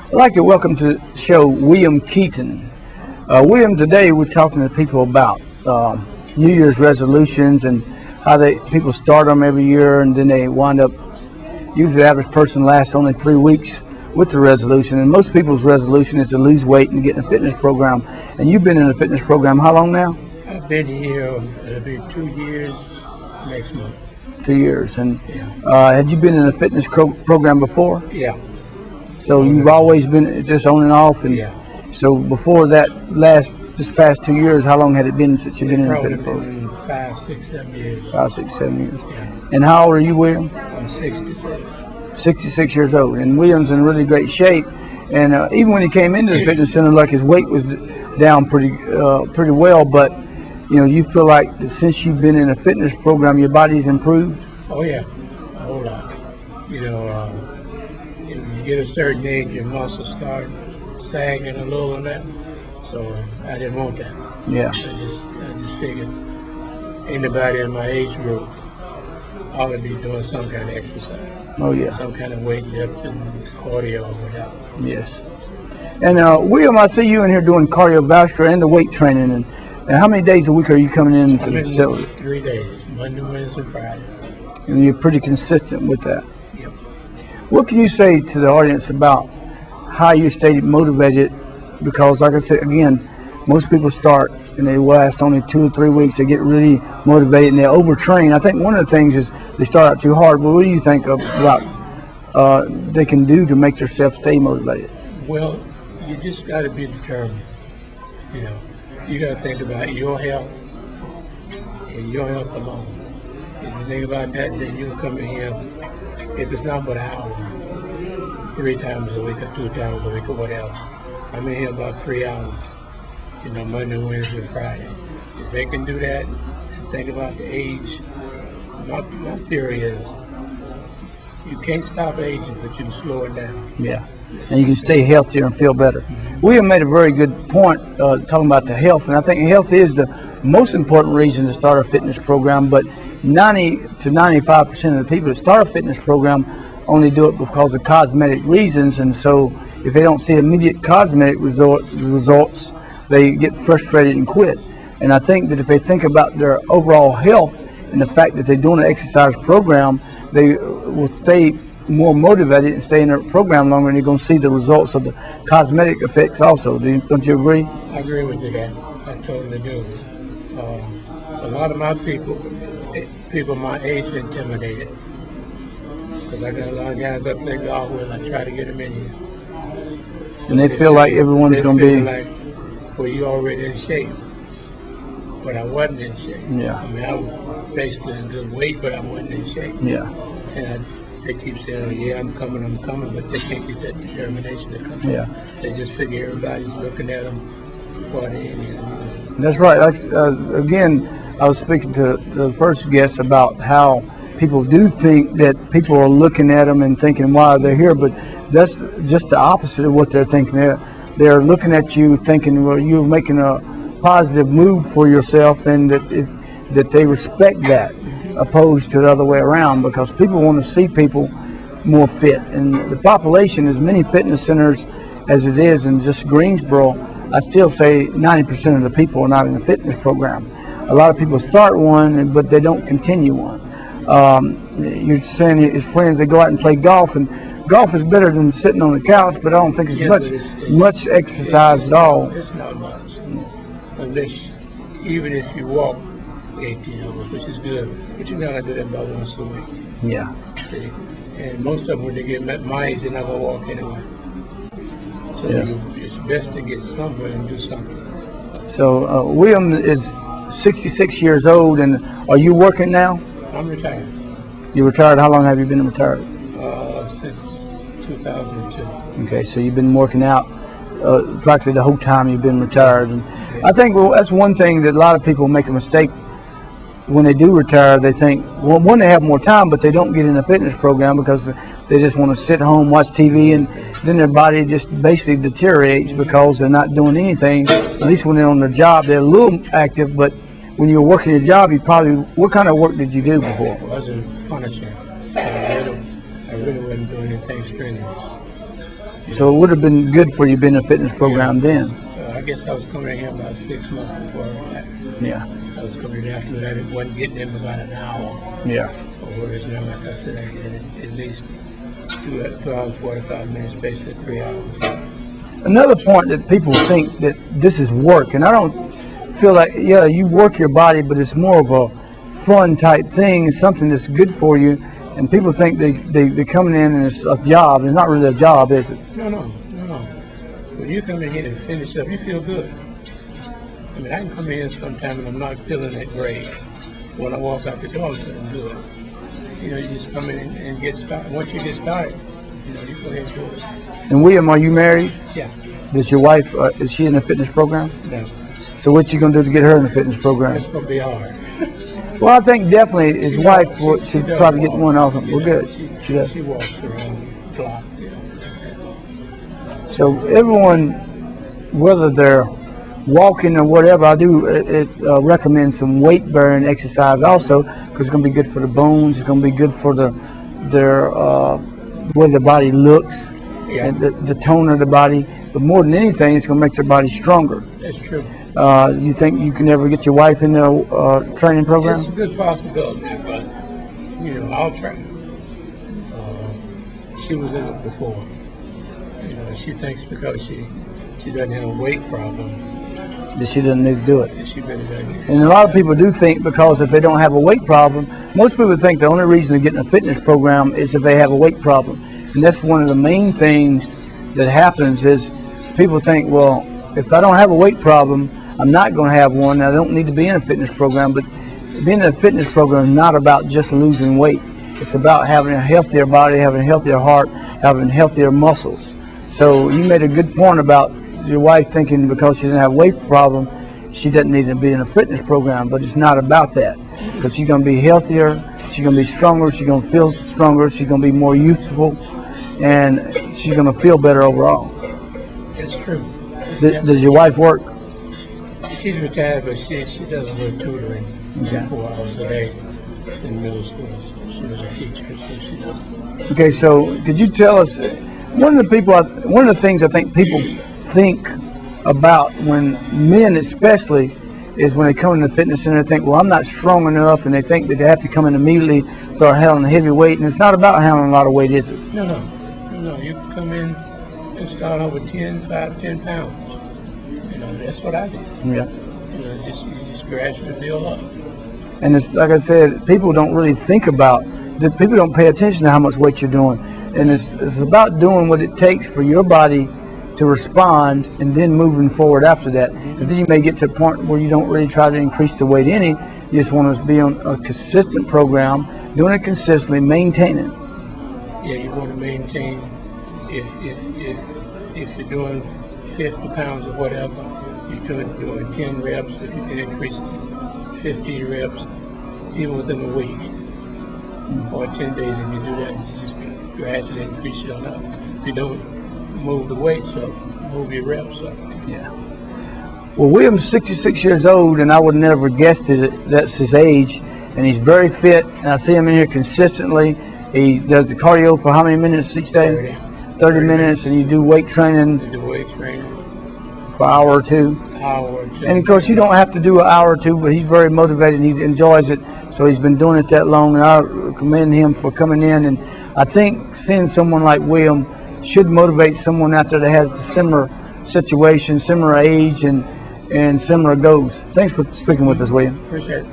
I'd like to welcome to the show William Keaton. William, today we're talking to people about New Year's resolutions and how people start them every year and then they wind up. Usually the average person lasts only 3 weeks with the resolution, and most people's resolution is to lose weight and get in a fitness program. And you've been in a fitness program how long now? I've been here, it'll be 2 years next month. 2 years. And Yeah. had you been in a fitness program before? Yeah. So you've always been just on and off? And Yeah. so before that, this past 2 years, how long had it been since you've been in a Probably fitness program? been 5, 6, 7 years. 5, 6, 7 years. Yeah. And how old are you, William? I'm 66. 66 years old. And William's in really great shape. And even when he came into the fitness center, like his weight was down pretty well. But you feel like that since you've been in a fitness program, your body's improved. Oh yeah, a whole lot. If you get a certain age, your muscles start sagging a little on that. So I didn't want that. Yeah. I just figured anybody in my age group ought to be doing some kind of exercise. Oh yeah. Some kind of weightlifting, cardio, or whatever. Yes. And William, I see you in here doing cardiovascular and the weight training. And how many days a week are you coming into I'm the in facility? 3 days, Monday, Wednesday, Friday. And you're pretty consistent with that. Yep. What can you say to the audience about how you stay motivated? Because like I said, again, most people start and they last only 2 or 3 weeks. They get really motivated and they overtrain. I think one of the things is they start out too hard. But what do you think about they can do to make themselves stay motivated? Well, you just got to be determined. You got to think about your health and your health alone. If you think about that, then you'll come in here. If it's not but an hour, 3 times a week or 2 times a week or whatever, I'm in here about 3 hours. Monday, Wednesday, Friday. If they can do that, and think about the age. My theory is you can't stop aging, but you can slow it down. Yeah. And you can stay healthier and feel better. William made a very good point talking about the health, and I think health is the most important reason to start a fitness program. But 90 to 95% of the people that start a fitness program only do it because of cosmetic reasons, and so if they don't see immediate cosmetic results, they get frustrated and quit. And I think that if they think about their overall health and the fact that they're doing an exercise program, they will stay more motivated and stay in their program longer, and you're going to see the results of the cosmetic effects also. Don't you agree? I agree with you there. I totally do. A lot of my people my age are intimidated. Because I got a lot of guys up there golf with, I try to get them in here. And they feel like everyone's going to be... like, well, you already in shape. But I wasn't in shape. Yeah. I mean, I was basically in good weight, but I wasn't in shape. Yeah. And they keep saying, oh, yeah, I'm coming, but they can't get that determination to come. Yeah. They just figure everybody's looking at them before they in here. That's right. Again, I was speaking to the first guest about how people do think that people are looking at them and thinking, why are they here? But that's just the opposite of what they're thinking. They're looking at you thinking, well, you're making a positive move for yourself, and that they respect that, opposed to the other way around, because people want to see people more fit. And the population, as many fitness centers as it is in just Greensboro, I still say 90% of the people are not in a fitness program. A lot of people start one, but they don't continue one. You're saying his friends, they go out and play golf, and golf is better than sitting on the couch, but I don't think it's much exercise at all. It's not much. Unless, even if you walk 18 hours, which is good, but you're not going to do that about once a week. Yeah. See? And most of them, when they get my age, they're not going to walk anyway. So it's best to get somewhere and do something. So William is 66 years old, and are you working now? I'm retired. You retired? How long have you been retired? Since 2002. Okay, so you've been working out practically the whole time you've been retired. And I think that's one thing that a lot of people make a mistake when they do retire. They think, well, one, they have more time, but they don't get in a fitness program because they just want to sit home, watch TV, and then their body just basically deteriorates because they're not doing anything. At least when they're on their job, they're a little active, but when you're working a job, what kind of work did you do before? I was a furniture. I really wasn't doing anything strenuous. So it would have been good for you being in a fitness program then. I guess I was coming in here about 6 months before that. Yeah. I was coming in after that. It wasn't getting in about an hour. Yeah. Or whereas now, like I said, I get at least 2 hours, 45 minutes, basically 3 hours. Another point that people think that this is work, and I don't feel like, yeah, you work your body, but it's more of a fun type thing. It's something that's good for you. And people think they're coming in and it's a job. It's not really a job, is it? No. When you come in here and finish up, you feel good. I mean, I can come in sometime and I'm not feeling that great. When I walk out the door, I'm feeling good. You know, you just come in and get started. Once you get started, you know, you go ahead and do it. And William, are you married? Yeah. Is your wife, is she in a fitness program? No. So what you going to do to get her in a fitness program? It's going to be hard. Well, I think definitely his wife should try to get one off him. We're good. She does. She walks around the block. So everyone, whether they're walking or whatever, I do recommend some weight bearing exercise also, because it's going to be good for the bones. It's going to be good for their way the body looks, and the tone of the body. But more than anything, it's going to make their body stronger. That's true. You think you can ever get your wife in the training program? It's a good possibility, but you know, I'll try. She was in it before. You know, she thinks because she doesn't have a weight problem That she doesn't need to do it. that she better doesn't. And a lot of people do think because if they don't have a weight problem, most people think the only reason to get in a fitness program is if they have a weight problem. And that's one of the main things that happens is people think, well, if I don't have a weight problem, I'm not going to have one. I don't need to be in a fitness program. But being in a fitness program is not about just losing weight. It's about having a healthier body, having a healthier heart, having healthier muscles. So you made a good point about your wife thinking because she didn't have a weight problem, she doesn't need to be in a fitness program. But it's not about that, because she's going to be healthier, she's going to be stronger, she's going to feel stronger, she's going to be more youthful, and she's going to feel better overall. It's true. Does your wife work? She's retired, but she does a little tutoring, Okay. 4 hours a day in middle school. She was a teacher, so she does. Okay, so could you tell us, one of the things I think people think about when men especially is when they come in the fitness center, they think, well, I'm not strong enough, and they think that they have to come in immediately, start handling heavy weight, and it's not about handling a lot of weight, is it? No. You can come in and start off with 10 pounds. You know, that's what I did. Yeah. You know, you just gradually build up. And it's like I said, people don't really think about that. People don't pay attention to how much weight you're doing, and it's about doing what it takes for your body to respond, and then moving forward after that. And then you may get to a point where you don't really try to increase the weight any. You just want to be on a consistent program, doing it consistently, maintaining. Yeah, you want to maintain. If you're doing 50 pounds or whatever, you're doing 10 reps. If you can increase 50 reps, even within a week or 10 days, and you do that, you just gradually increase it on up. If you don't move the weights up, move your reps up. Yeah. Well, William's 66 years old, and I would never guessed that's his age. And he's very fit, and I see him in here consistently. He does the cardio for how many minutes each day? 30 minutes, and you do weight training You do weight training, for an hour or two. hour or two. And of course, you don't have to do an hour or two, but he's very motivated and he enjoys it. So he's been doing it that long, and I commend him for coming in. And I think seeing someone like William should motivate someone out there that has the similar situation, similar age, and similar goals. Thanks for speaking with us, William. Appreciate it.